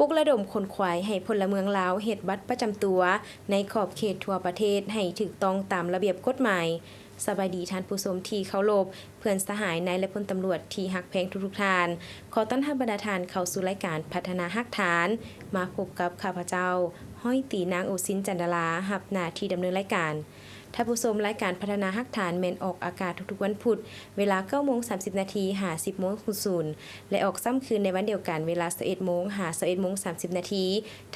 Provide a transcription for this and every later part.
ลุกระดมคนขวายให้พลเมืองลาวเฮ็ดบัตรประจำตัวในขอบเขตทั่วประเทศให้ถูกต้องตามระเบียบกฎหมายสบายดีท่านผู้ชมที่เคารพเพื่อนสหายนายและพลตำรวจที่ฮักแพงทุกท่านขอต้อนรับบรรดาท่านเข้าสู่รายการพัฒนาฮักฐานมาพบกับข้าพเจ้าห้อยตีนางโอซินจันดารารับหน้าที่ดำเนินรายการท่านผู้ชมรายการพัฒนาฮักฐานแม่นออกอากาศทุกๆวันพุธเวลา 9:30 นาทีหา 10:00 และออกซ้ำคืนในวันเดียวกันเวลา 11:00 หา 11:30 นาที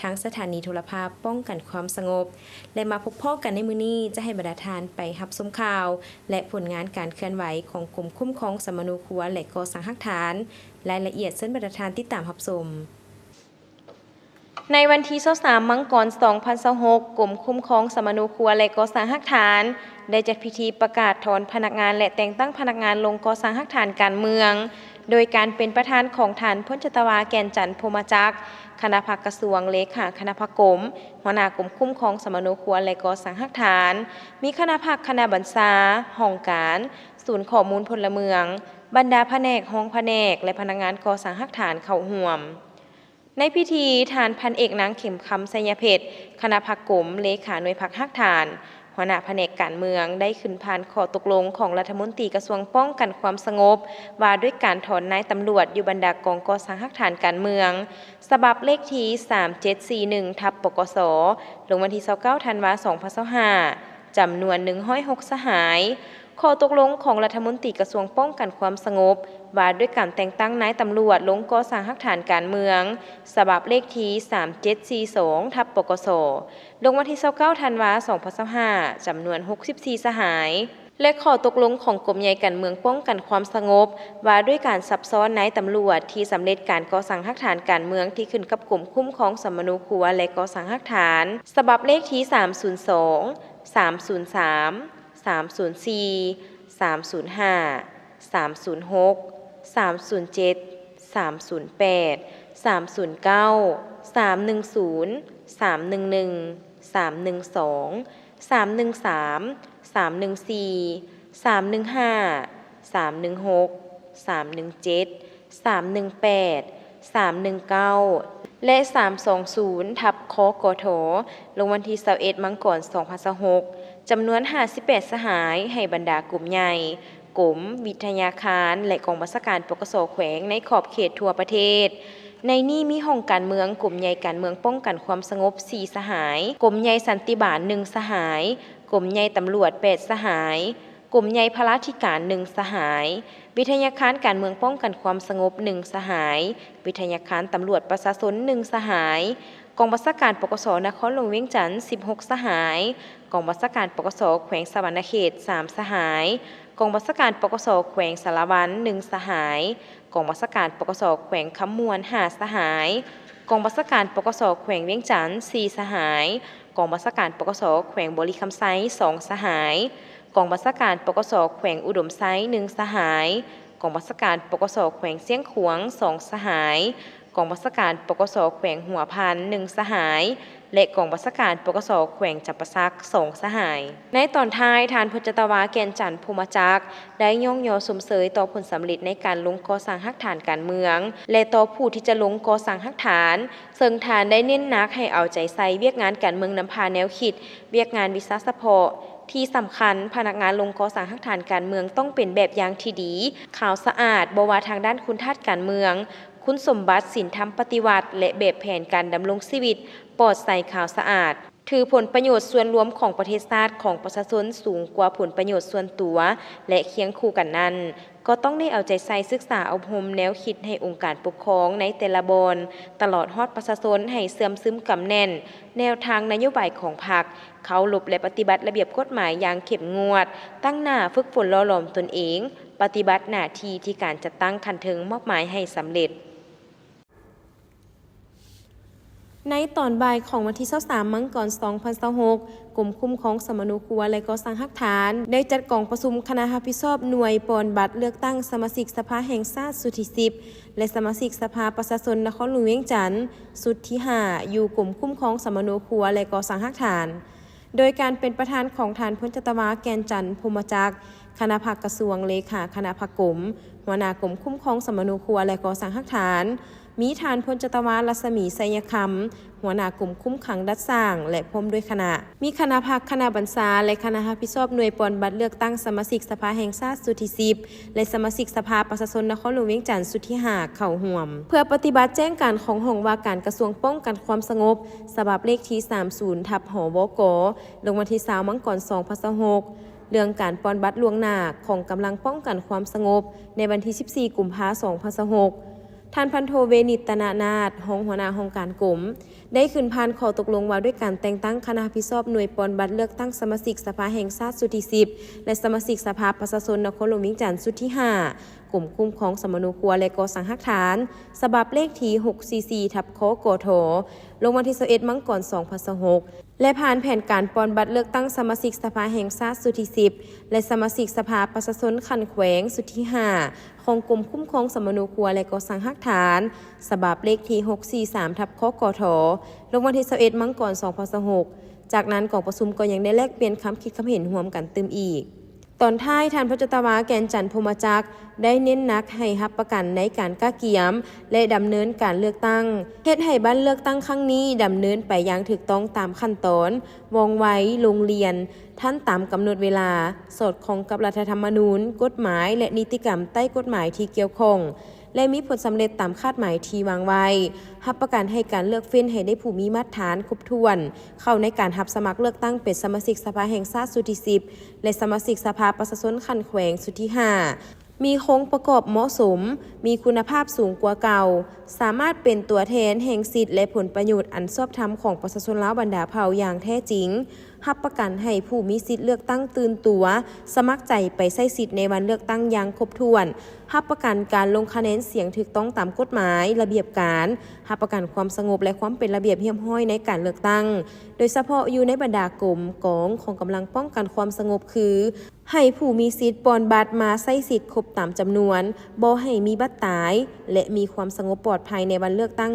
ทางสถานีโทรภาพป้องกันความสงบและมาพบพ่อกันในมื้อนี้จะให้บรรดาท่านไปรับชมข่าวและผลงานการเคลื่อนไหวของกรมคุ้มครองสมณูครัวและก่อสร้างฮักฐานรายละเอียดเชิญบรรดาท่านติดตามรับชมในวันที่23มังกร2026กรมคุ้มครองสมณูครัวและก่อสร้างฮักฐานได้จัดพิธีประกาศถอนพนักงานและแต่งตั้งพนักงานลงก่อสร้างฮักฐานการเมืองโดยการเป็นประธานของฐานพลชตวาแก่นจันทร์พรหมจักรคณะภาคกระทรวงเลขาคณะภาคกรมหัวหน้ากรมคุ้มครองสมณูครัวและก่อสร้างฮักฐานมีคณะภาคคณะบัญชาห้องการศูนย์ข้อมูลพลเมืองบรรดาแผนกห้องแผนกและพนักงานก่อสร้างฮักฐานเข้าร่วมในพิธีทานพันเอกนางเข็มคำไสยเพชรคณะภาคกรมเลขาหน่วยพักฮักฐานหัวหน้าแผนกการเมืองได้ขึ้นผ่านข้อตกลงของรัฐมนตรีกระทรวงป้องกันความสงบว่าด้วยการถอนนายตำรวจอยู่บรรดากองก่อสร้างฮักฐานการเมืองฉบับเลขที่3741/ปกสลงวันที่29ธันวาคม2025จำนวน106สหายข้อตกลงของรัฐมนตรีกระทรวงป้องกันความสงบว่าด้วยการแต่งตั้งนายตำรวจลงก่อสร้างฮักฐานการเมืองฉบับเลขที่3742/ปกสลงวันที่29ธันวาคม2025จำนวน64สหายและข้อตกลงของกรมใหญ่การเมืองป้องกันความสงบว่าด้วยการซับซ้อนนายตำรวจที่สำเร็จการก่อสร้างฮักฐานการเมืองที่ขึ้นกับกรมคุ้มครองสมณูครัวและก่อสร้างฮักฐานฉบับเลขที่302 303 304 305 306 307 308 309 310 311 312 313 314 315 316 317 318 319และ320/คกทลงวันที่21มังกร2026จำนวน58สหายให้บรรดากลุ่มใหญ่กรมวิทยาคารและกองบัญชาการปกสแขวงในขอบเขตทั่วประเทศในนี้มีห้องการเมืองกลุ่มใหญ่การเมืองป้องกันความสงบ4สหายกลุ่มใหญ่สันติบาล1สหายกลุ่มใหญ่ตำรวจ8สหายกลุ่มใหญ่พลาธิการ1สหายวิทยาคารการเมืองป้องกันความสงบ1สหายวิทยาคารตำรวจประชาชน1สหายกองบัญชาการปกสนครหลวงเวียงจันทร์16สหายกองบัญชาการปกสแขวงสะหวรรณเขต3สหายกองบัญชาการปกสแขวงสารวัน1สหายกองบัญชาการปกสแขวงคำมวน5สหายกองบัญชาการปกสแขวงเวียงจันทร์4สหายกองบัญชาการปกสแขวงบริคำไซ2สหายกองบัญชาการปกสแขวงอุดมไซ1สหายกองบัญชาการปกสแขวงเสียงขวง2สหายกองบัญชาการปกสแขวงหัวพัน1สหายและกองบัญชาการปกสแขวงจับประซัก2สหายในตอนท้ายทานพลชตวาแก่นจันทร์พรหมจักรได้ย่องยอสมเสยต่อผลสำเร็จในการลงก่อสร้างฮักฐานการเมืองและต่อผู้ที่จะลงก่อสร้างฮักฐานซึ่งฐานได้เน้นหนักให้เอาใจใส่เวียกงานการเมืองนำพาแนวคิดเวียกงานวิสาสะเพาะที่สำคัญพนักงานลงก่อสร้างฮักฐานการเมืองต้องเป็นแบบอย่างที่ดีขาวสะอาดบ่ว่าทางด้านคุณทัศน์การเมืองคุณสมบัติศีลธรรมปฏิวัติและแบบแผนการดำรงชีวิตปลอดใสขาวสะอาดถือผลประโยชน์ส่วนรวมของประเทศชาติของประชาชนสูงกว่าผลประโยชน์ส่วนตัวและเคียงคู่กันนั้นก็ต้องได้เอาใจใส่ศึกษาอบรมแนวคิดให้องค์การปกครองในแต่ละบอนตลอดฮอดประชาชนให้เสื่อมซึมกำแน่นแนวทางนโยบายของพรรคเคารพและปฏิบัติระเบียบกฎหมายอย่างเข้มงวดตั้งหน้าฝึกฝนหล่อหลอมตนเองปฏิบัติหน้าที่ที่การจัดตั้งคันถึงมอบหมายให้สำเร็จในตอนบ่ายของวันที่23มังกร2026กรมคุ้มครองสมณูครัวและก่อสร้างฮักฐานได้จัดกองประชุมคณะรับผิดชอบหน่วยปอนบัตรเลือกตั้งสมาชิกสภาแห่งชาติสุดที่10และสมาชิกสภาประชาชนนครหลวงเวียงจันทร์สุดที่5อยู่กรมคุ้มครองสมณูครัวและก่อสร้างฮักฐานโดยการเป็นประธานของฐานพลชตวาแก่นจันทร์พรหมจักร คณะภาคกระทรวงเลขาคณะภาคกรมหัวหน้ากรมคุ้มครองสมนูครัวและก่อสร้างหลักฐานมีฐานพลจตวารัศมีไสยคำหัวหน้ากลุ่มคุ้มขังดัดสร้างและพร้อมด้วยคณะมีคณะพักคณะบรรษาและคณะรับผิดชอบหน่วยปอนบัตรเลือกตั้งสมาชิกสภาแห่งชาติสุดที่10และสมาชิกสภาประชาชนนครหลวงเวียงจันทร์สุดที่5เข้าร่วมเพื่อปฏิบัติแจ้งการของห้องว่าการกระทรวงป้องกันความสงบฉบับเลขที่30/หวกลงวันที่20มังกร2026เรื่องการปอนบัตรล่วงหน้าของกำลังป้องกันความสงบในวันที่14กุมภาพันธ์2026ท่านพันโทเวนิตตนานาถรองหัวหน้าองค์การกรมได้ขึ้นพานข้อตกลงว่าด้วยการแต่งตั้งคณะรับผิดชอบหน่วยปอนบัตรเลือกตั้งสมาชิกสภาแห่งชาติสุดที่10และสมาชิกสภาประชาชนนครหลวงเวียงจันทร์สุดที่5กลุ่มคุ้มครองสมนูครัวและก่อสร้างหลักฐานฉบับเลขที่644/คกทลงวันที่21มังกร2026และผ่านแผนการปอนบัตรเลือกตั้งสมาชิกสภาแห่งชาติสุดที่10และสมาชิกสภาประชาชนคันแขวงสุดที่5ของกลุ่มคุ้มครองสมนูครัวและก่อสร้างหลักฐานฉบับเลขที่643/คกทลงวันที่21มังกร2026จากนั้นกองประชุมก็ยังได้แลกเปลี่ยนคำคิดคำเห็นร่วมกันตื่มอีกตอนท้ายท่านพระเจ้าตวาแกนจันทร์พรหมจักรได้เน้นหนักให้รับประกันในการก้าเกียมและดำเนินการเลือกตั้งเฮ็ดให้บ้านเลือกตั้งครั้งนี้ดำเนินไปอย่างถูกต้องตามขั้นตอนว่องไวโรงเรียนท่านตามกำหนดเวลาสอดคล้องกับรัฐธรรมนูญกฎหมายและนิติกรรมใต้กฎหมายที่เกี่ยวข้องและมีผลสำเร็จตามคาดหมายที่วางไว้รับประกันให้การเลือกเฟ้นให้ได้ผู้มีมาตรฐานครบถ้วนเข้าในการรับสมัครเลือกตั้งเป็นสมาชิกสภาแห่งชาติสุดที่10และสมาชิกสภาประชาชนคันแขวงสุดที่5มีโครงประกอบเหมาะสมมีคุณภาพสูงกว่าเก่าสามารถเป็นตัวแทนแห่งสิทธิและผลประโยชน์อันชอบธรรมของประชาชนลาวบรรดาเผ่าอย่างแท้จริงรับประกันให้ผู้มีสิทธิเลือกตั้งตื่นตัวสมัครใจไปใช้สิทธิในวันเลือกตั้งอย่างครบถ้วนรับประกันการลงคะแนนเสียงถูกต้องตามกฎหมายระเบียบการรับประกันความสงบและความเป็นระเบียบเรียบร้อยในการเลือกตั้งโดยเฉพาะอยู่ในบรรดากรมกองของกำลังป้องกันความสงบคือให้ผู้มีสิทธิ์ปอนบัตรมาใช้สิทธิ์ครบตามจำนวนบ่ให้มีบัตรตายและมีความสงบปลอดภัยในวันเลือกตั้ง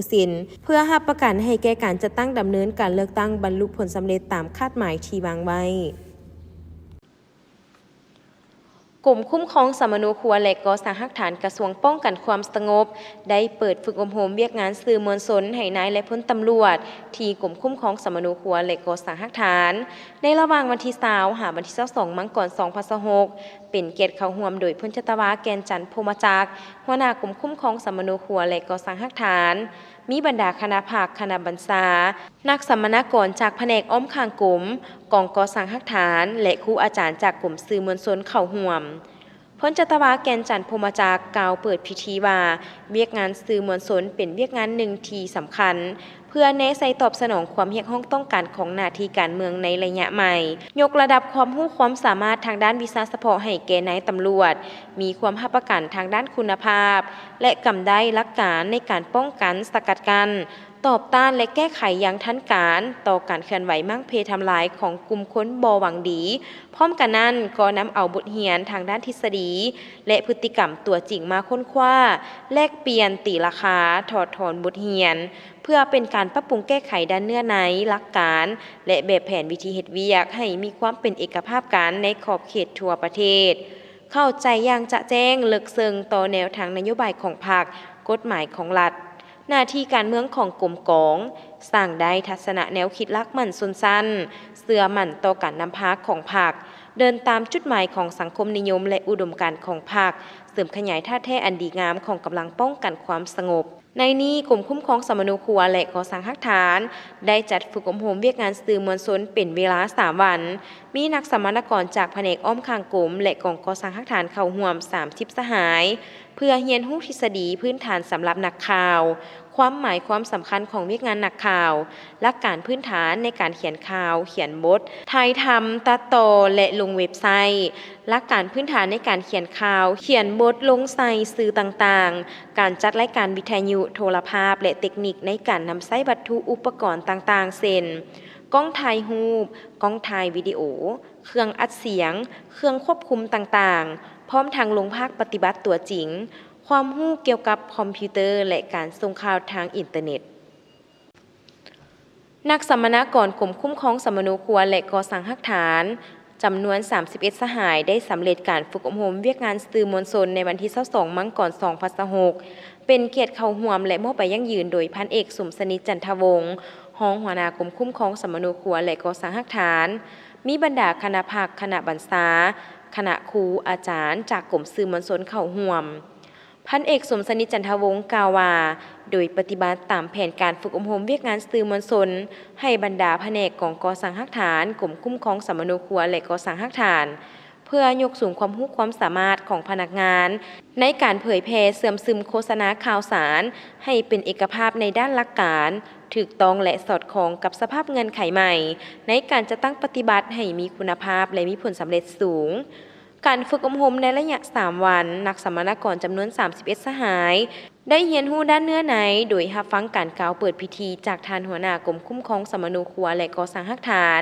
100% เพื่อรับประกันให้แก่การจัดตั้งดำเนินการเลือกตั้งบรรลุผลสำเร็จตามคาดหมายที่วางไว้กลุ่มคุ้มครองสมนูครัวและก่อสร้างหลักฐานกระทรวงป้องกันความสงบได้เปิดฝึกอบรมเวียกงานสื่อมวลชนให้นายและพลตำรวจที่กลุ่มคุ้มครองสมนูครัวและก่อสร้างหลักฐานในระหว่างวันที่20หาวันที่22มังกร2026เป็นเกียรติเข้าร่วมโดยพลจตวาแกนจันทร์พรหมจักรหัวหน้ากลุ่มคุ้มครองสมนูครัวและก่อสร้างหลักฐานมีบรรดาคณะภาคคณะบรรษานักสัมมนากรจากแผนกอ้อมข้างกลุ่มกองก่อสร้างหลักฐานและครูอาจารย์จากกลุ่มสื่อมวลชนเข้าร่วมพลจตวาแกนจันทร์พรหมจักรกล่าวเปิดพิธีว่าเวียกงานสื่อมวลชนเป็นเวียกงานหนึ่งที่สำคัญเพื่อแนะใส่ตอบสนองความเรียกร้องต้องการของหน้าที่การเมืองในระยะใหม่ยกระดับความรู้ความสามารถทางด้านวิชาเฉพาะให้แก่นายตำรวจมีความรับประกันทางด้านคุณภาพและกำได้หลักการในการป้องกันสกัดกั้นตอบต้านและแก้ไขอย่างทันการต่อการเคลื่อนไหวมั่งเพทำลายของกลุ่มคนบ่หวังดีพร้อมกันนั้นก็นำเอาบทเรียนทางด้านทฤษฎีและพฤติกรรมตัวจริงมาค้นคว้าแลกเปลี่ยนตีราคาถอดถอนบทเรียนเพื่อเป็นการปรับปรุงแก้ไขด้านเนื้อในหลักการและแบบแผนวิธีเฮ็ดเวียกให้มีความเป็นเอกภาพการในขอบเขตทั่วประเทศเข้าใจอย่างจะแจ้งลึกซึ้งต่อแนวทางนโยบายของพรรคกฎหมายของรัฐหน้าที่การเมืองของกรมกองสร้างได้ทัศนะแนวคิดลักมั่นสั้นเสื่อมั่นต่อการนำพาของพรรคเดินตามจุดหมายของสังคมนิยมและอุดมการณ์ของพรรคเสริมขยายท่าแท้อันดีงามของกำลังป้องกันความสงบในนี้กลุ่มคุ้มครองสมนูครัวและก่อสร้างหลักฐานได้จัดฝึกอบรมเวียกงานสื่อมวลชนเป็นเวลา3 วันมีนักสัมมนากรจากแผนกอ้อมข้างกลุ่มและกองก่อสร้างหลักฐานเข้าร่วม30สหายเพื่อเรียนรู้ทฤษฎีพื้นฐานสำหรับนักข่าวความหมายความสำคัญของเวียกงานนักข่าวหลักการพื้นฐานในการเขียนข่าวเขียนบทถ่ายทำตัดต่อและลงเว็บไซต์หลักการพื้นฐานในการเขียนข่าวเขียนบทลงใส่สื่อต่างๆการจัดรายการวิทยุโทรภาพและเทคนิคในการนำใช้วัตถุอุปกรณ์ต่างๆเช่นกล้องถ่ายรูปกล้องถ่ายวิดีโอเครื่องอัดเสียงเครื่องควบคุมต่างๆพร้อมทางลงภาคปฏิบัติตัวจริงความรู้เกี่ยวกับคอมพิวเตอร์และการส่งข่าวทางอินเทอร์เน็ตนักสัมมนากรกรมคุ้มครองสมนูครัวและก่อสร้างหลักฐาน จำนวน 31 สหายได้สำเร็จการฝึกอบรมเวียกงานสื่อมวลชนในวันที่ 22 มังกร 2026เป็นเกียรติเข้าร่วมและมอบใบยั่งยืนโดยพันเอกสมสนิทจันทวงศ์รองหัวหน้ากรมคุ้มครองสมณครัวและก่อสร้างหักฐาน มีบรรดาคณะภาคคณะบรรษาคณะครูอาจารย์จากกรมสื่อมวลชนเข้าร่วมพันเอกสมสนิทจันทวงศ์กล่าวว่าโดยปฏิบัติตามแผนการฝึกอบรมเวียกงานสื่อมวลชนให้บรรดาแผนกกองก่อสร้างหักฐานกรมคุ้มครองสมณครัวและก่อสร้างหักฐานเพื่อยกสูงความรู้ความสามารถของพนักงานในการเผยแพร่เสื่อมซึมโฆษณาข่าวสารให้เป็นเอกภาพในด้านหลักการถูกต้องและสอดคล้องกับสภาพเงินไขใหม่ในการจะตั้งปฏิบัติให้มีคุณภาพและมีผลสำเร็จสูงการฝึกอบรมในระยะ 3 วันนักสัมมนากรจำนวน 31 สหายได้เรียนรู้ด้านเนื้อในโดยรับฟังการกล่าวเปิดพิธีจากทานหัวหน้ากรมคุ้มครองสมณครัวและก่อสร้างหักฐาน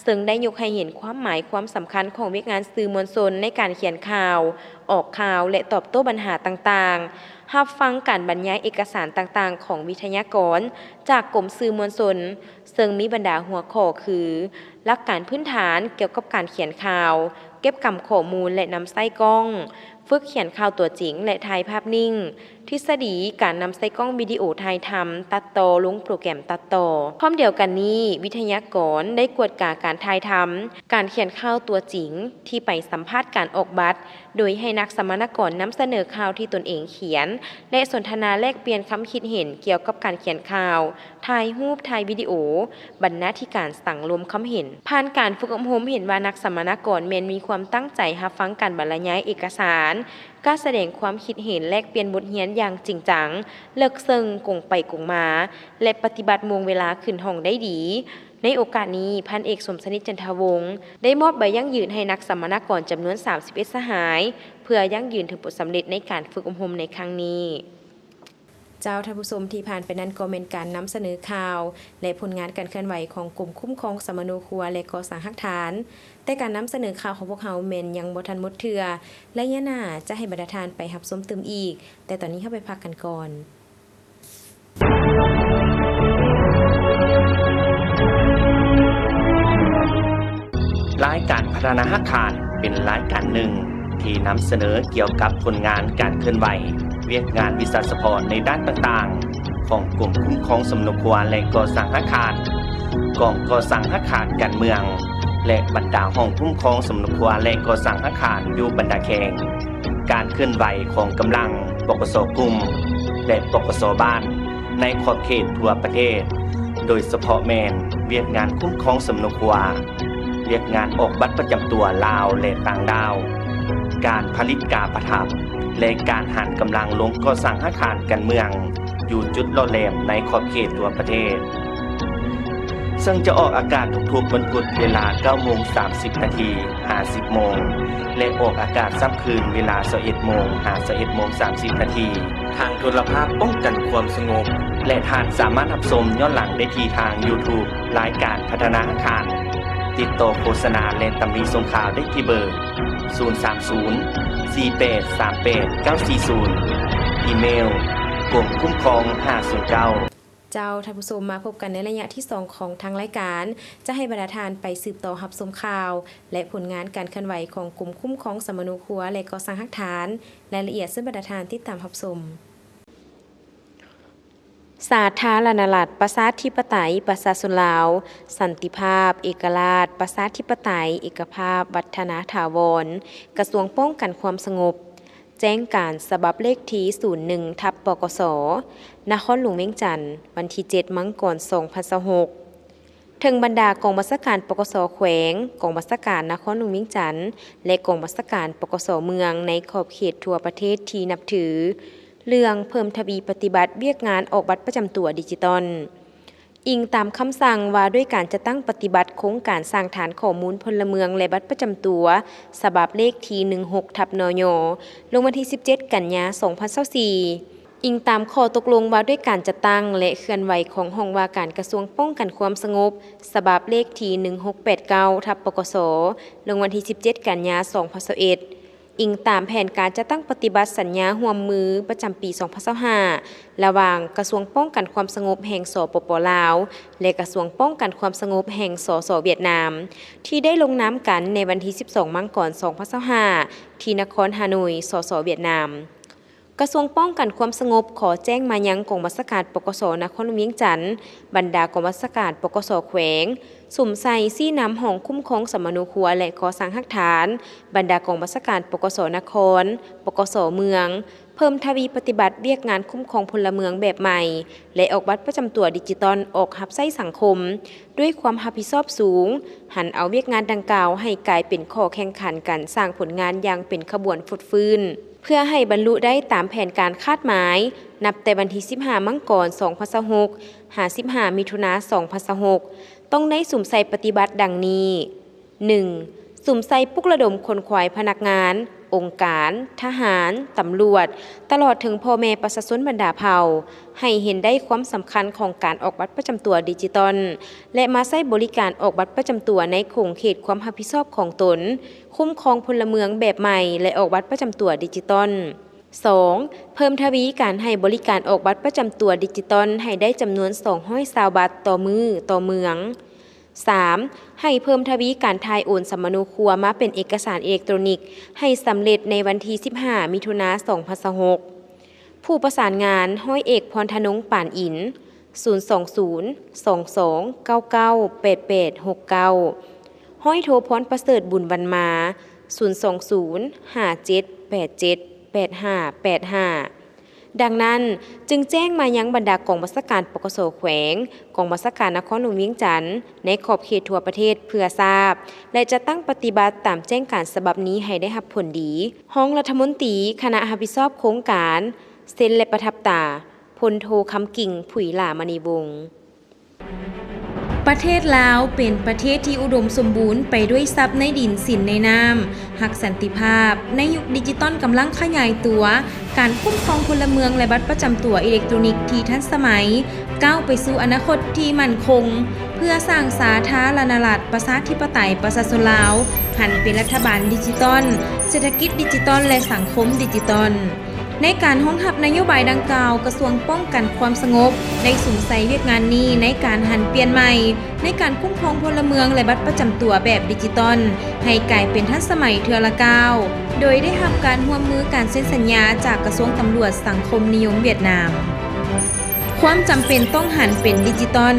ซึ่งได้ยกให้เห็นความหมายความสำคัญของเวียกงานสื่อมวลชนในการเขียนข่าวออกข่าวและตอบโต้ปัญหาต่างๆรับฟังการบรรยายเอกสารต่างๆของวิทยากรจากกรมสื่อมวลชนซึ่งมีบรรดาหัวข้อคือหลักการพื้นฐานเกี่ยวกับการเขียนข่าวเก็บกำข้อมูลและนำใส่กล้องฝึกเขียนข่าวตัวจริงและถ่ายภาพนิ่งทฤษฎีการนำใส่กล้องวิดีโอถ่ายทำตัดต่อลงโปรแกรมตัดต่อพร้อมเดียวกันนี้วิทยากรได้กวดกาการถ่ายทำการเขียนข่าวตัวจริงที่ไปสัมภาษณ์การออกบัตรโดยให้นักสัมมนากรนำเสนอข่าวที่ตนเองเขียนและสนทนาแลกเปลี่ยนความคิดเห็นเกี่ยวกับการเขียนข่าวถ่ายรูปถ่ายวิดีโอบรรณาธิการสั่งลมความเห็นผ่านการฝึกอบรมเห็นว่านักสัมมนากรมีความตั้งใจรับฟังการบรรยายเอกสารการแสดงความคิดเห็นแลกเปลี่ยนบทเรียนอย่างจริงจังเลิกซึ่งกงไปกงมาและปฏิบัติมวงเวลาขึ้นห้องได้ดีในโอกาสนี้พันเอกสมสนิทจันทวงศ์ได้มอบใบยั่งยืนให้นักสัมมนากรจำนวน 31 สหายเพื่อยั่งยืนถึงผลสำเร็จในการฝึกอบรมในครั้งนี้เจ้าท่านผู้ชมที่ผ่านไปนั้นก็เป็นการนำเสนอข่าวและผลงานการเคลื่อนไหวของกลุ่มคุ้มครองสมณครัวและก่อสร้างหักฐานแต่การนำเสนอข่าวของพวกเขาเมนยังบ่ทันหมดเทื่อและยะหน้าจะให้บรรดาทานไปรับชมเติมอีกแต่ตอนนี้เข้าไปพักกันก่อนรายการพัฒนาหักฐานเป็นรายการหนึ่งที่นำเสนอเกี่ยวกับผลงานการเคลื่อนไหวเวียกงานวิสาสะพรในด้านต่างๆของกลุ่มคุ้มครองสมณครัวและก่อสร้างหักฐานกองก่อสร้างหักฐานการเมืองและบรรดาห้องคุ้มครองสมณครัวและก่อสร้างหักฐานอยู่บรรดาแขงการเคลื่อนไหวของกำลังปกสกลุ่มและปกสบ้านในขอบเขตทั่วประเทศโดยเฉพาะแมนเวียกงานคุ้มครองสมณครัวเวียกงานออกบัตรประจำตัวลาวและต่างดาวการผลิตกาประทับและการหันกำลังลงก่อสร้างอาคารการเมืองอยู่จุดล่อแหลมในขอบเขตทั่วประเทศซึ่งจะออกอากาศทุกๆวันพุธเวลา 9:30 น. 50 โมงและออกอากาศซ้ำคืนเวลา 21 โมง 21:30 น. ทางโทรภาพป้องกันความสงบและท่านสามารถรับชมย้อนหลังได้ที่ทาง YouTube รายการพัฒนาอาคารติดต่อโฆษณาและตำหนิส่งข่าวได้ที่เบอร์ 030-4838-940 อีเมลกลุ่มคุ้มครอง509เจ้าท่านผู้ชมมาพบกันในระยะที่ 2 ของทางรายการจะให้บรรดาทานไปสืบต่อรับชมข่าวและผลงานการเคลื่อนไหวของกลุ่มคุ้มครองสมณครัวและก่อสร้างหักฐานรายละเอียดซึ่งบรรดาทานติดตามรับชมสาธารณรัฐประชาธิปไตยประชาชนลาวสันติภาพเอกราชประชาธิปไตยเอกภาพวัฒนถาวรกระทรวงป้องกันความสงบแจ้งการฉบับเลขที่ 01/ปกส.นครหลวงเวียงจันทน์วันที่ 7 มังกร 2026ถึงบรรดากองบัญชาการปกส.แขวงกองบัญชาการนครหลวงเวียงจันทน์และกองบัญชาการปกส.เมืองในขอบเขตทั่วประเทศที่นับถือเรื่องเพิ่มทวีปฏิบัติเวียกงานออกบัตรประจำตัวดิจิตอลอิงตามคำสั่งว่าด้วยการจะตั้งปฏิบัติโครงการสร้างฐานข้อมูลพลเมืองและบัตรประจำตัวฉบับเลขที่ 16/นย.ลงวันที่ 17 กันยายน 2024อิงตามข้อตกลงว่าด้วยการจะตั้งและเคลื่อนไหวของห้องว่าการกระทรวงป้องกันความสงบฉบับเลขที่ 1689/ปกส.ลงวันที่ 17 กันยายน 2021 อิงตามแผนการจะตั้งปฏิบัติสัญญาร่วมมือประจำปี 2025 ระหว่างกระทรวงป้องกันความสงบแห่งสปป.ลาวและกระทรวงป้องกันความสงบแห่งสส.เวียดนามที่ได้ลงนามกันในวันที่ 12 มังกร 2025 ที่นครฮานอย สส.เวียดนามกระทรวงป้องกันความสงบขอแจ้งมายังกองบัญชาการปกส.นครหลวงเวียงจันทน์บรรดากองบัญชาการปกส.แขวงสุ่มใส่ซี่น้ำห้องคุ้มครองสมนูครัวและก่อสร้างหักฐานบรรดากองบัญชาการปกส.นครปกส.เมืองเพิ่มทวีปฏิบัติเวียกงานคุ้มครองพลเมืองแบบใหม่และออกบัตรประจำตัวดิจิตอลออกรับใช้สังคมด้วยความรับผิดชอบสูงหันเอาเวียกงานดังกล่าวให้กลายเป็นข้อแข่งขันกันสร้างผลงานอย่างเป็นขบวนฟุดฟื้นเพื่อให้บรรลุได้ตามแผนการคาดหมายนับแต่วันที่ 15 มังกร 2026 55 มิถุนายน 2026ต้องได้สุ่มใส่ปฏิบัติดังนี้ 1. สุ่มใส่ปลุกระดมคนขวายพนักงานองค์การทหารตำรวจตลอดถึงพ่อแม่ประชาชนบรรดาเผ่าให้เห็นได้ความสำคัญของการออกบัตรประจำตัวดิจิตอลและมาใช้บริการออกบัตรประจำตัวในขงเขตความรับผิดชอบของตนคุ้มครองพลเมืองแบบใหม่และออกบัตรประจำตัวดิจิตอล 2. เพิ่มทวีการให้บริการออกบัตรประจำตัวดิจิตอลให้ได้จำนวน220บัตรต่อมือต่อเมือง 3. ให้เพิ่มทวีการทายโอนสมนูครัวมาเป็นเอกสารอิเล็กทรอนิกส์ให้สำเร็จในวันที่ 15 มิถุนายน 2026ผู้ประสานงานห้อยเอกพรธนงป่านอิน 020-2299-8869 ห้อยโทพรประเสริฐบุญบรรมา 020-5787-8585 ดังนั้นจึงแจ้งมายังบรรดากองบัญชาการปกส.แขวงกองบัญชาการนครหลวงเวียงจันทน์ในขอบเขตทั่วประเทศเพื่อทราบและจะตั้งปฏิบัติตามแจ้งการฉบับนี้ให้ได้รับผลดีห้องรัฐมนตรีคณะรับผิดชอบโครงการเซ็นและประทับตาพลโทคำกิ่งผุยหลามณีวงศ์ประเทศลาวเป็นประเทศที่อุดมสมบูรณ์ไปด้วยทรัพย์ในดินสินในน้ำหักสันติภาพในยุคดิจิตอลกำลังขยายตัวการคุ้มครองพลเมืองและบัตรประจำตัวอิเล็กทรอนิกส์ที่ทันสมัยก้าวไปสู่อนาคตที่มั่นคงเพื่อสร้างสาธารณรัฐประชาธิปไตยประชาชนลาวหันเป็นรัฐบาลดิจิตอลเศรษฐกิจดิจิตอลและสังคมดิจิตอลในการห้องหับนโยบายดังกล่าวกระทรวงป้องกันความสงบได้สุ่มใส่เวียกงานนี้ในการหันเปลี่ยนใหม่ในการคุ้มครองพลเมืองและบัตรประจำตัวแบบดิจิตอลให้กลายเป็นทันสมัยเทื่อละก้าวโดยได้รับการร่วมมือการเซ็นสัญญาจากกระทรวงตำรวจสังคมนิยมเวียดนามความจำเป็นต้องหันเป็นดิจิตอล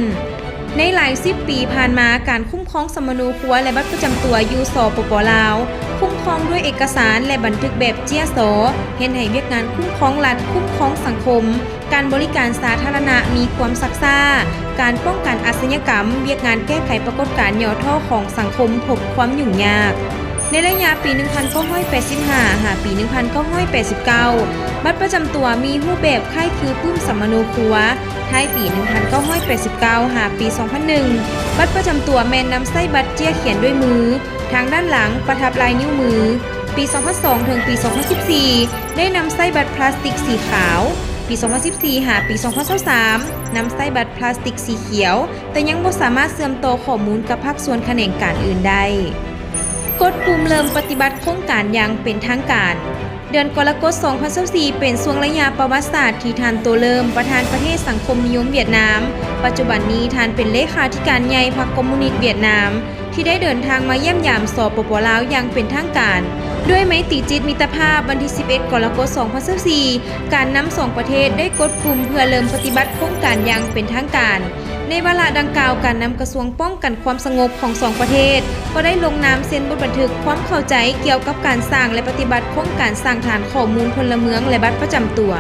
ในหลาย10 ปีผ่านมาการคุ้มครองสมนูครัวและบัตรประจำตัวอยู่สปป.ลาวคุ้มครองด้วยเอกสารและบันทึกแบบเจียสเห็นให้เวียกงานคุ้มครองรัฐคุ้มครองสังคมการบริการสาธารณะมีความซักซ่าการป้องกันอาชญากรรมเวียกงานแก้ไขปรากฏการณ์ย่อท่อของสังคมพบความยุ่งยากในระยะปี 1985 หาปี 1989 บัตรประจำตัวมีรูปแบบคล้ายคือปึ้มสมนูครัวท้ายปี 1989 หาปี 2001 บัตรประจำตัวแมนนำไส้บัตรเจี้ยเขียนด้วยมือทางด้านหลังประทับลายนิ้วมือปี 2002 ถึงปี 2014 ได้นำไส้บัตรพลาสติกสีขาวปี 2014 หาปี 2023 นำไส้บัตรพลาสติกสีเขียวแต่ยังบ่สามารถเชื่อมต่อข้อมูลกับภาคส่วนแขนงการอื่นได้กดปุ่มเริ่มปฏิบัติโครงการอย่างเป็นทางการเดือนกรกฎาคม 2024 เป็นช่วงระยะประวัติศาสตร์ที่ท่านโตเริ่มประธานประเทศสังคมนิยมเวียดนามปัจจุบันนี้ท่านเป็นเลขาธิการใหญ่พรรคคอมมิวนิสต์เวียดนามที่ได้เดินทางมาเยี่ยมยามสปป.ลาวอย่างเป็นทางการด้วยไมตรีจิตมิตรภาพวันที่ 11 กรกฎาคม 2024 การนำ2ประเทศได้กดปุ่มเพื่อเริ่มปฏิบัติโครงการอย่างเป็นทางการในวาระดังกล่าวการนำกระทรวงป้องกันความสงบของ2ประเทศก็ได้ลงนามเซ็นบันทึกความเข้าใจเกี่ยวกับการสร้างและปฏิบัติโครงการสร้างฐานข้อมูลพลเมืองและบัตรประจำตัว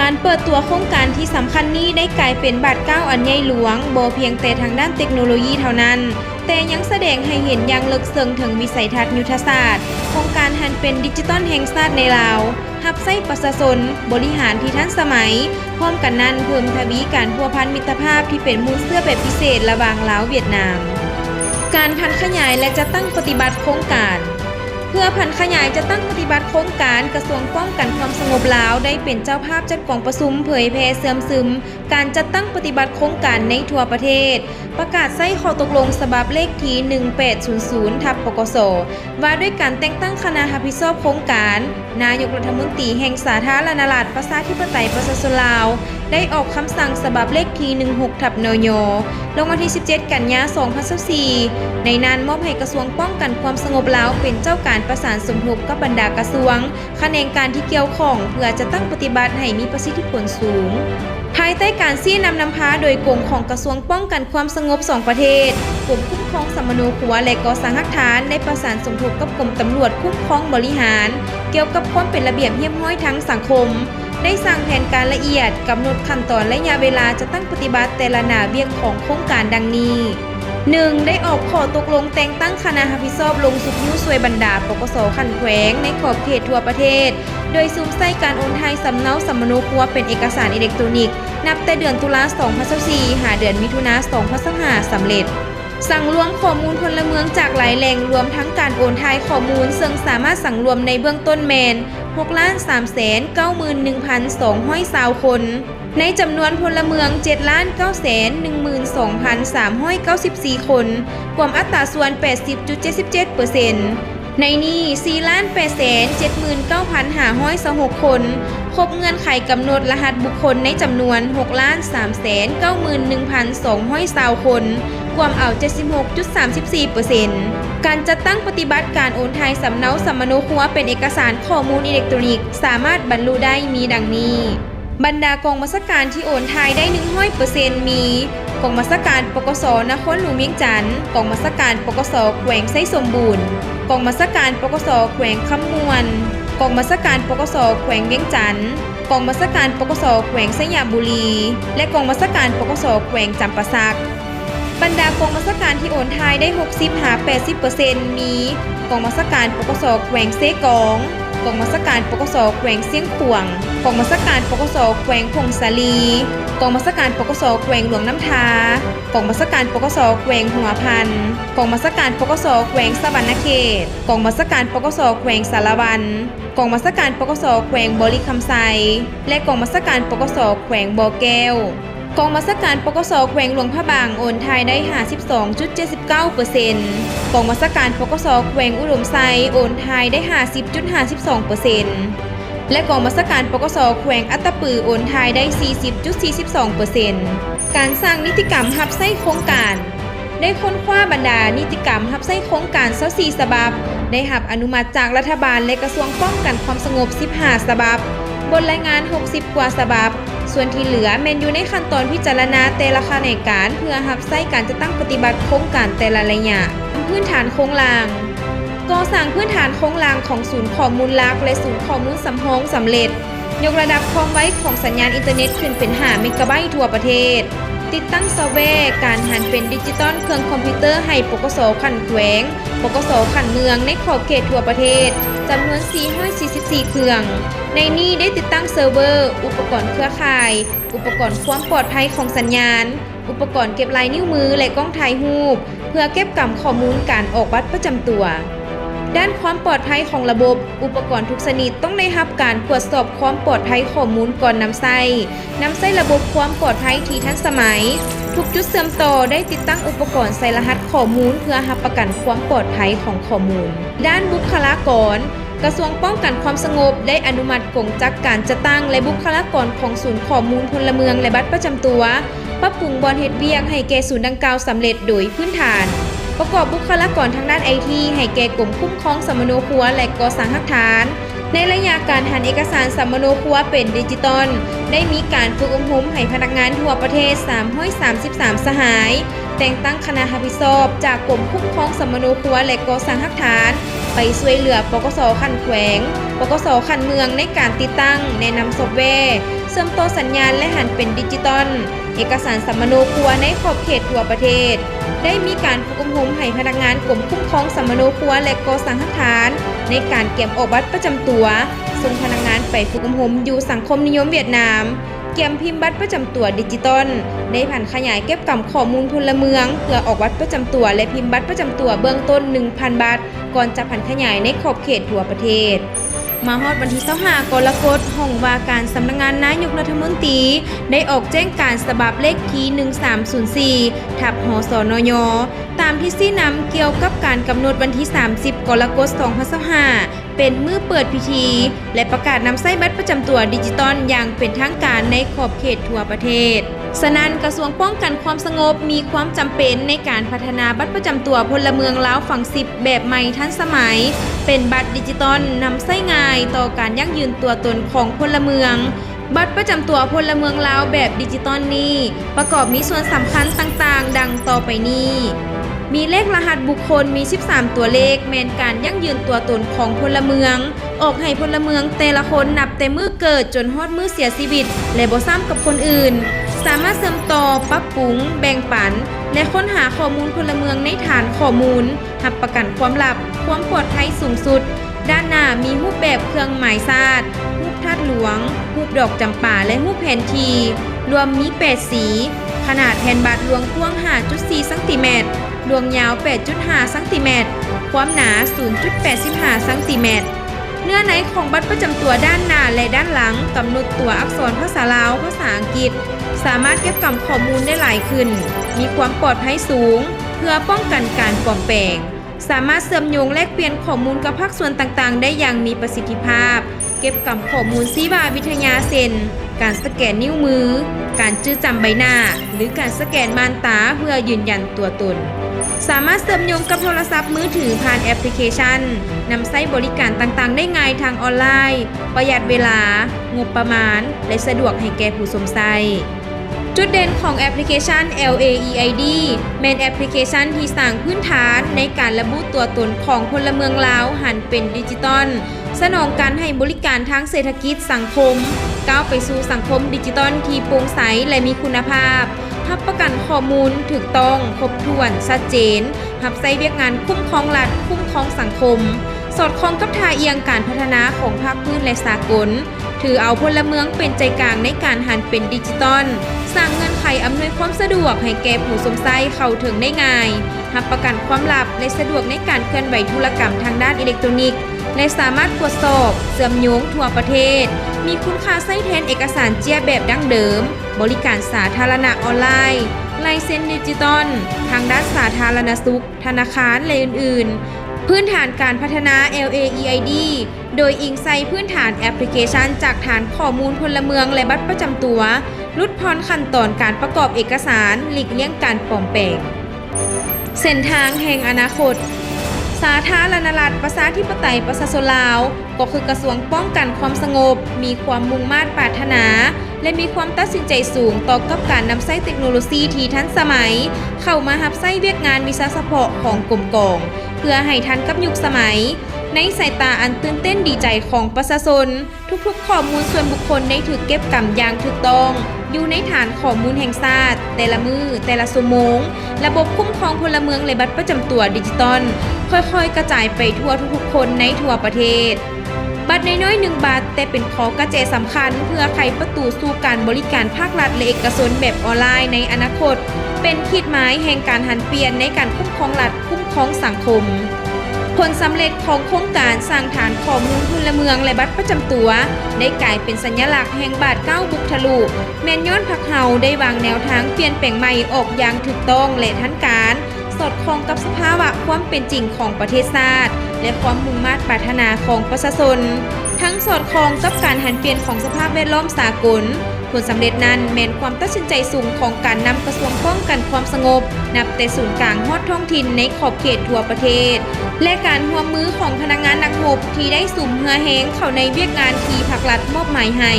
การเปิดตัวโครงการที่สำคัญนี้ได้กลายเป็นบัตร9อันใหญ่หลวงบ่เพียงแต่ทางด้านเทคโนโลยีเท่านั้นแต่ยังแสดงให้เห็นอย่างลึกซึ้งถึงวิสัยทัศน์ยุทธศาสตร์ของการหันเป็นดิจิตอลแห่งชาติในลาวรับใช้ประชาชนบริหารที่ทันสมัยพร้อมกันนั้นเพิ่มทวีการพัวพันมิตรภาพที่เป็นมูลเสื้อแบบพิเศษระหว่างลาวเวียดนามการพัฒนาขยายและจะตั้งปฏิบัติโครงการเ พื่อพันขยายจะตั้งปฏิบัติโครงการกระทรวงป้องกันความสงบลาวได้เป็นเจ้าภาพจัดกองประชุมเผยแพร่เสื่อมซึมการจัดตั้งปฏิบัติโครงการในทั่วประเทศประกาศใส่ข้อตกลงฉบับเลขที่1800/ปกสว่าด้วยการแต่งตั้งคณะรับผิดชอบโครงการนายกรัฐมนตรีแห่งสาธารณรัฐประชาธิปไตยประชาชนลาวได้ออกคำสั่งฉบับเลขที่16/นย.ลงวันที่17 กันยายน 2024ในนั้นมอบให้กระทรวงป้องกันความสงบลาวเป็นเจ้าการประสานสมทบกับบรรดากระทรวงแขนงการที่เกี่ยวข้องเพื่อจะตั้งปฏิบัติให้มีประสิทธิผลสูงภายใต้การชี้นำพาโดยกรมของกระทรวงป้องกันความสงบ2ประเทศกรมคุ้มครองสมโนครัวและก่อสร้างหลักฐานได้ประสานสมทบกับกรมตำรวจคุ้มครองบริหารเกี่ยวกับความเป็นระเบียบเรียบร้อยทั้งสังคมได้สร้างแผนการละเอียดกำหนดขั้นตอนและระยะเวลาจะตั้งปฏิบัติแต่ละหน้าเวียกของโครงการดังนี้ 1. ได้ออกข้อตกลงแต่งตั้งคณะรับผิดชอบลงสุขยุสวยบรรดาปกส.ขันแขวงในขอบเขตทั่วประเทศโดยซุ่มใส่การโอนไทยสำเนาสมโนครัวเป็นเอกสารอิเล็กทรอนิกส์นับแต่เดือนตุลาคม 2024 หาเดือนมิถุนายน 2025 สำเร็จสั่งรวมข้อมูลพลเมืองจากหลายแหล่งรวมทั้งการโอนไทยข้อมูลซึ่งสามารถสั่งรวมในเบื้องต้นแมน 6,391,220 คนในจำนวนพลเมือง 7,912,394 คนรวมอัตราส่วน 80.77% ในนี้ 4,879,526 คนครบเงื่อนไขกำหนดรหัสบุคคลในจำนวน 6,391,220 คนรวมเอา 76.34% การจัดตั้งปฏิบัติการโอนไทยสำเนาสมโนครัวเป็นเอกสารข้อมูลอิเล็กทรอนิกส์สามารถบรรลุได้มีดังนี้บรรดากองบัญชาการที่โอนไทยได้ 100% มีกองบัญชาการปกส.นครหลวงเวียงจันทร์กองบัญชาการปกส.แขวงไซสมบูรณ์กองบัญชาการปกส.แขวงคำมวนกองบัญชาการปกส.แขวงเวียงจันทร์กองบัญชาการปกส.แขวงสยามบุรีและกองบัญชาการปกส.แขวงจำปาสักบรรดากองบัญชาการที่โอนไทยได้ 60-80% มีกองบัญชาการปกส.แขวงเซกองกองบัญชาการปกส.แขวงเสียงขวงกองบัญชาการปกส.แขวงพงศาลีกองบัญชาการปกส.แขวงหลวงน้ำทากองบัญชาการปกส.แขวงหัวพันกองบัญชาการปกส.แขวงสวรรณเขตกองบัญชาการปกส.แขวงสารวันกองบัญชาการปกส.แขวงบริคำไซและกองบัญชาการปกส.แขวงบ่อแก้วกองบัญชาการปกส.แขวงหลวงพระบางโอนไทยได้ 52.79% กองบัญชาการปกส.แขวงอุดมไซโอนไทยได้ 50.52% และกองบัญชาการปกส.แขวงอัตตปือโอนไทยได้ 40.42% การสร้างนิติกรรมรับใช้โครงการได้ค้นคว้าบรรดานิติกรรมรับใช้โครงการ24ฉบับได้รับอนุมัติจากรัฐบาลและกระทรวงป้องกันความสงบ15ฉบับบนรายงาน60กว่าฉบับส่วนที่เหลือแมนอยู่ในขั้นตอนพิจารณาแต่ละแขนงการเพื่อรับใช้การจะตั้งปฏิบัติโครงการแต่ละระยะพื้นฐานโครงล่างก่อสร้างพื้นฐานโครงล่างของศูนย์ข้อมูลหลักและศูนย์ข้อมูลสำรองสำเร็จยกระดับความไวของสัญญาณอินเทอร์เน็ตขึ้นเป็น5 เมกะไบต์ทั่วประเทศติดตั้งซอฟต์แวร์การหันเป็นดิจิตอลเครื่องคอมพิวเตอร์ให้ปกส.ขันแขวงปกส.ขันเมืองในขอบเขตทั่วประเทศจำนวน444เครื่องในนี้ได้ติดตั้งเซิร์ฟเวอร์อุปกรณ์เครือข่ายอุปกรณ์ความปลอดภัยของสัญญาณอุปกรณ์เก็บลายนิ้วมือและกล้องถ่ายรูปเพื่อเก็บกำข้อมูลการออกบัตรประจำตัวด้านความปลอดภัยของระบบอุปกรณ์ทุกชนิดต้องได้รับการตรวจสอบความปลอดภัยข้อมูลก่อนนำใช้ระบบความปลอดภัยที่ทันสมัยทุกจุดเชื่อมต่อได้ติดตั้งอุปกรณ์ใส่รหัสข้อมูลเพื่อรับประกันความปลอดภัยของข้อมูลด้านบุคลากรกระทรวงป้องกันความสงบได้อนุมัติกงจักการจัดตั้งและบุคลากรของศูนย์ข้อมูลพลเมืองและบัตรประจำตัวปรับปรุงบอนเฮ็ดเวียกให้แก่ศูนย์ดังกล่าวสำเร็จโดยพื้นฐานประกอบบุคลากรทางด้าน IT ให้แก่กรมคุ้มครองสมโนครัวและก่อสร้างหลักฐานในระยะการหันเอกสารสมโนครัวเป็นดิจิตอลได้มีการฝึกอบรมให้พนักงานทั่วประเทศ333สหายแต่งตั้งคณะรับผิดชอบจากกรมคุ้มครองสมโนครัวและก่อสร้างหลักฐานไปช่วยเหลือปกส.ขันแขวงปกส.ขันเมืองในการติดตั้งแนะนำซอฟต์แวร์เชื่อมต่อสัญญาณและหันเป็นดิจิตอลเอกสารสมโนครัวในขอบเขตทั่วประเทศได้มีการฝึกอบรมให้พนักงานกรมคุ้มครองสมโนครัวและก่อสร้างหลักฐานในการเก็บออกบัตรประจำตัวส่งพนักงานไปฝึกอบรมอยู่สังคมนิยมเวียดนาม เกียมพิมพ์บัตรประจำตัวดิจิตอลได้ผ่านขยายเก็บกำข้อมูลพลเมืองเพื่อออกบัตรประจำตัวและพิมพ์บัตรประจำตัวเบื้องต้น 1,000 บาทก่อนจะผ่านขยายในขอบเขตทั่วประเทศมาฮอดวันที่25กรกฎาคมห้องว่าการสำนักงานนายกรัฐมนตรีได้ออกแจ้งการฉบับเลขที่1304ทับหสนยตามที่ชี้นำเกี่ยวกับการกำหนดวันที่30กรกฎาคม2025เป็นมื้อเปิดพิธีและประกาศนำใช้บัตรประจำตัวดิจิตอลอย่างเป็นทางการในขอบเขตทั่วประเทศฉะนั้นกระทรวงป้องกันความสงบมีความจำเป็นในการพัฒนาบัตรประจำตัวพลเมืองลาวฝั่ง10แบบใหม่ทันสมัยเป็นบัตรดิจิตอลนำใช้ง่ายต่อการยั่งยืนตัวตนของพลเมืองบัตรประจำตัวพลเมืองลาวแบบดิจิตอลนี้ประกอบมีส่วนสำคัญต่างๆดังต่อไปนี้มีเลขรหัสบุคคลมี13ตัวเลขแมนการยั่งยืนตัวตนของพลเมืองออกให้พลเมืองแต่ละคนนับแต่มื้อเกิดจนฮอดมื้อเสียชีวิตและบ่ซ้ำกับคนอื่นสามารถเสริมต่อปรับปรุงแบ่งปันและค้นหาข้อมูลพลเมืองในฐานข้อมูลรับประกันความลับความปลอดภัยสูงสุดด้านหน้ามีรูปแบบเครื่องหมายชาติรูปธาตุหลวงรูปดอกจำปาและรูปแผนที่รวมมี8สีขนาดแผ่นบัตรหลวงกว้าง 5.4 ซมดวงยาว 8.5 ซมความหนา 0.85 ซมเนื้อในของบัตรประจำตัวด้านหน้าและด้านหลังกำหนดตัวอักษรภาษาลาวภาษาอังกฤษสามารถเก็บกำข้อมูลได้หลายขึ้นมีความปลอดภัยสูงเพื่อป้องกันการปลอมแปลงสามารถเชื่อมโยงแลกเปลี่ยนข้อมูลกับภาคส่วนต่างๆได้อย่างมีประสิทธิภาพเก็บกำข้อมูลชีววิทยาเช่นการสแกนนิ้วมือการจื้อจำใบหน้าหรือการสแกนม่านตาเพื่อยืนยันตัวตนสามารถเชื่อมโยงกับโทรศัพท์มือถือผ่านแอปพลิเคชันนำใช้บริการต่างๆได้ง่ายทางออนไลน์ประหยัดเวลางบประมาณและสะดวกให้แก่ผู้สวมใช้จุดเด่นของแอปพลิเคชัน LAEID เป็นแอปพลิเคชันที่สร้างพื้นฐานในการระบุตัวตนของพลเมืองลาวหันเป็นดิจิตอลสนองการให้บริการทางเศรษฐกิจสังคมก้าวไปสู่สังคมดิจิตอลที่โปร่งใสและมีคุณภาพรับประกันข้อมูลถูกต้องครบถ้วนชัดเจนรับใช้เวียกงานคุ้มครองรัฐคุ้มครองสังคมสอดคล้องกับท่าเอียงการพัฒนาของภาคพื้นและสากลถือเอาพลเมืองเป็นใจกลางในการหันเป็นดิจิตอลสร้างเงื่อนไขอำนวยความสะดวกให้แก่ผู้สวมใช้เข้าถึงได้ง่ายรับประกันความลับและสะดวกในการเคลื่อนไหวธุรกรรมทางด้านอิเล็กทรอนิกส์และสามารถตรวจสอบเชื่อมโยงทั่วประเทศมีคุณค่าใช้แทนเอกสารเจียแบบดั้งเดิมบริการสาธารณะออนไลน์ลายเซ็นดิจิตอลทางด้านสาธารณสุขธนาคารและอื่นๆพื้นฐานการพัฒนา LAEID โดยอิงใส่พื้นฐานแอปพลิเคชันจากฐานข้อมูลพลเมืองและบัตรประจำตัวลดผ่อนขั้นตอนการประกอบเอกสารหลีกเลี่ยงการปลอมแปลงเส้นทางแห่งอนาคตสาธารณรัฐประชาธิปไตยประชาชนลาวก็คือกระทรวงป้องกันความสงบมีความมุ่งมั่นปรารถนาและมีความตัดสินใจสูงต่อกับการนำใช้เทคโนโลยีที่ทันสมัยเข้ามารับใช้เวียกงานวิชาเฉพาะของกรมกองเพื่อให้ทันกับยุคสมัยในสายตาอันตื่นเต้นดีใจของประชาชนทุกๆข้อมูลส่วนบุคคลได้ถูกเก็บกำอย่างถูกต้องอยู่ในฐานข้อมูลแห่งชาติแต่ละมือแต่ละชั่วโมงระบบคุ้มครองพลเมืองและบัตรประจำตัวดิจิตอลค่อยๆกระจายไปทั่วทุกๆคนในทั่วประเทศบัตรน้อยๆ1 บาทแต่เป็นข้อกระแจสำคัญเพื่อไขประตูสู่การบริการภาครัฐและเอกชนแบบออนไลน์ในอนาคตเป็นขีดหมายแห่งการหันเปลี่ยนในการคุ้มครองรัฐคุ้มครองสังคมผลสำเร็จของโครงการสร้างฐานข้อมูลพลเมืองและบัตรประจำตัวได้กลายเป็นสัญลักษณ์แห่งบาท9บุกทะลุแม่นย้อนพักเฮาได้วางแนวทางเปลี่ยนแปลงใหม่ออกอย่างถูกต้องและทันการสอดคล้องกับสภาวะความเป็นจริงของประเทศชาติและความมุ่งมั่นปรารถนาของประชาชนทั้งสอดคล้องกับการหันเปลี่ยนของสภาพแวดล้อมสากลผลสำเร็จนั้นแม้นความตัดสินใจสูงของการนำกระทรวงป้องกันความสงบนับแต่ศูนย์กลางฮอดท้องถิ่นในขอบเขตทั่วประเทศและการร่วมมือของพนักงานนักรบที่ได้สุ่มเหือแหงเข้าในเวียกงานที่ภาครัฐมอบหมายให้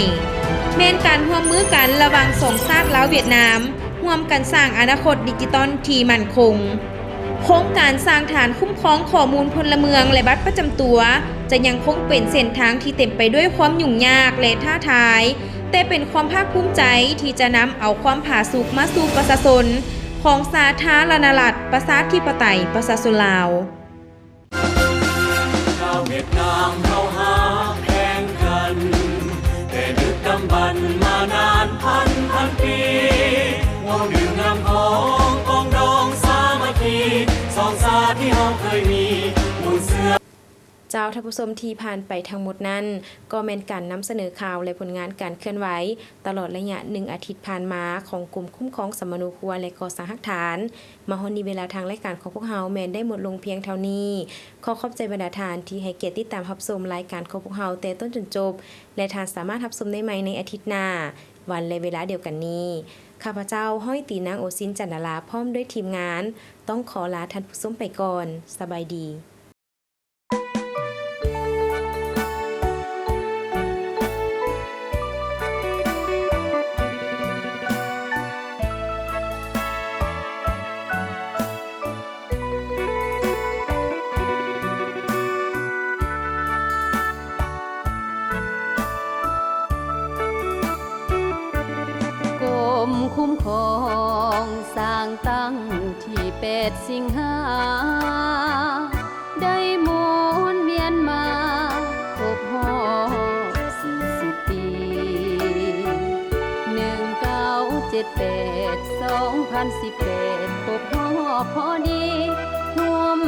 แม้นการร่วมมือกันระหว่างสองชาติลาวเวียดนามร่วมกันสร้างอนาคตดิจิตอลที่มั่นคงโครงการสร้างฐานคุ้มครองข้อมูลพลเมืองและบัตรประจำตัวจะยังคงเป็นเส้นทางที่เต็มไปด้วยความยุ่งยากและท้าทายแต่เป็นความภาคภูมิใจที่จะนำเอาความผาสุกมาสู่ประชาชนของสาธารณรัฐประชาธิปไตยประชาชนลาวชาวเวียดนามเขาหาแข่งกันแต่ดึกดำบรรพ์มานาน จ้าท่านผู้ชมที่ผ่านไปทั้งหมดนั้นก็แม่นการนำเสนอข่าวและผลงานการเคลื่อนไหวตลอดระยะ1อาทิตย์ผ่านมาของกลุ่มคุ้มครองสมนูครัวและก่อสร้างหลักฐานมาฮอดนี้เวลาทางรายการของพวกเฮาแม่นได้หมดลงเพียงเท่านี้ขอขอบใจบรรดาทานที่ให้เกียรติติดตามรับชมรายการของพวกเฮาแต่ต้นจนจบและทานสามารถรับชมได้ใหม่ในอาทิตย์หน้าวันและเวลาเดียวกันนี้ข้าพเจ้าห้อยตีนางโอซินจันดาราพร้อมด้วยทีมงานต้องขอลาท่านผู้ชมไปก่อนสบายดีคุ้มครองสร้างตั้งที่8 สิงหาได้หมุนเวียนมาครบรอบ40 ปี1978 2018ครบรอบพอดี